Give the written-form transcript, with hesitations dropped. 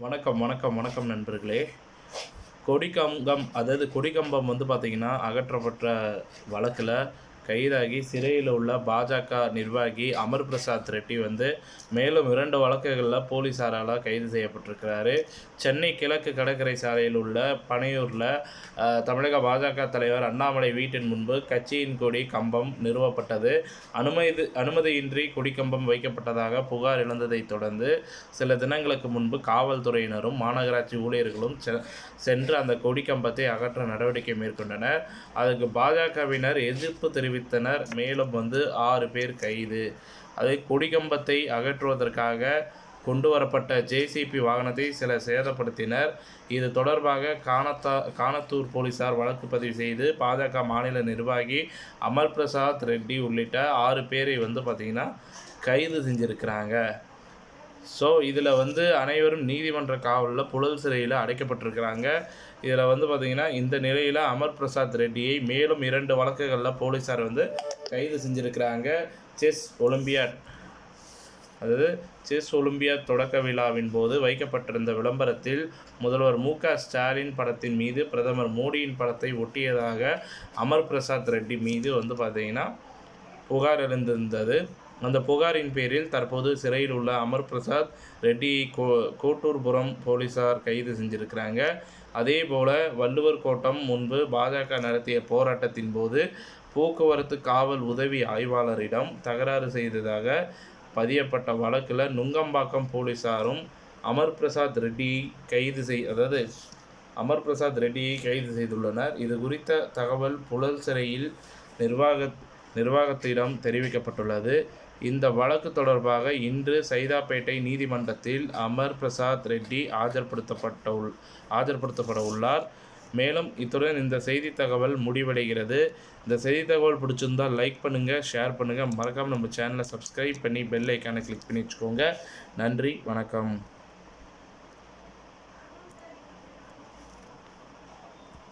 வணக்கம் வணக்கம் வணக்கம் நண்பர்களே. கொடிக்கம்பம் வந்து பார்த்திங்கன்னா அகற்றப்பட்ட வழக்கில் கைதாகி சிறையில் உள்ள பாஜக நிர்வாகி அமர் பிரசாத் ரெட்டி வந்து மேலும் 2 வழக்குகளில் போலீஸாரால் கைது செய்யப்பட்டிருக்கிறாரு. சென்னை கிழக்கு கடற்கரை சாலையில் உள்ள பனையூரில் தமிழக பாஜக தலைவர் அண்ணாமலை வீட்டின் முன்பு கட்சியின் கொடி கம்பம் நிறுவப்பட்டது. அனுமதியின்றி கொடிக்கம்பம் வைக்கப்பட்டதாக புகார் எழுந்ததைத் தொடர்ந்து சில தினங்களுக்கு முன்பு காவல்துறையினரும் மாநகராட்சி ஊழியர்களும் சென்று அந்த கொடிக்கம்பத்தை அகற்ற நடவடிக்கை மேற்கொண்டனர். அதுக்கு பாஜகவினர் எதிர்ப்பு தெரிவித்தனர். மேலும் 6 பேர் கைது. கொடிக்கம்பத்தை அகற்றுவதற்காக கொண்டு வரப்பட்ட ஜேசிபி வாகனத்தை சிலர் சேதப்படுத்தினர். இது தொடர்பாக கானத்தூர் போலீசார் வழக்கு பதிவு செய்து பாஜக மாநில நிர்வாகி அமர் பிரசாத் ரெட்டி உள்ளிட்ட 6 பேரை பார்த்திங்கன்னா கைது செஞ்சுருக்கிறாங்க. இதில் அனைவரும் நீதிமன்ற காவலில் புழல் சிறையில் அடைக்கப்பட்டிருக்கிறாங்க. இதில் பார்த்திங்கன்னா இந்த நிலையில் அமர் பிரசாத் ரெட்டியை மேலும் 2 வழக்குகளில் போலீஸார் கைது செஞ்சுருக்கிறாங்க. செஸ் ஒலிம்பியாட் தொடக்க விழாவின் போது வைக்கப்பட்டிருந்த விளம்பரத்தில் முதல்வர் மு.க.ஸ்டாலின் படத்தின் மீது பிரதமர் மோடியின் படத்தை ஒட்டியதாக அமர் பிரசாத் ரெட்டி மீது பார்த்திங்கன்னா புகார் எழுந்திருந்தது. அந்த புகாரின் பேரில் தற்போது சிறையில் உள்ள அமர் பிரசாத் ரெட்டியை கோட்டூர்புரம் போலீஸார் கைது செஞ்சிருக்கிறாங்க. அதேபோல வள்ளுவர் கோட்டம் முன்பு பாஜக நடத்திய போராட்டத்தின் போது போக்குவரத்து காவல் உதவி ஆய்வாளரிடம் தகராறு செய்ததாக பதியப்பட்ட வழக்கில் நுங்கம்பாக்கம் போலீஸாரும் அமர் பிரசாத் ரெட்டியை கைது செய்துள்ளனர். இது குறித்த தகவல் புழல் சிறையில் நிர்வாகத்திடம் தெரிவிக்கப்பட்டுள்ளது. இந்த வழக்கு தொடர்பாக இன்று சைதாப்பேட்டை நீதிமன்றத்தில் அமர் பிரசாத் ரெட்டி ஆஜர்படுத்தப்பட உள்ளார். மேலும் இத்துடன் இந்த செய்தி தகவல் முடிவடைகிறது. இந்த செய்தி தகவல் பிடிச்சிருந்தால் லைக் பண்ணுங்கள், ஷேர் பண்ணுங்கள், மறக்காமல் நம்ம சேனலை சப்ஸ்கிரைப் பண்ணி பெல் ஐக்கானை கிளிக் பண்ணி வச்சுக்கோங்க. நன்றி, வணக்கம்.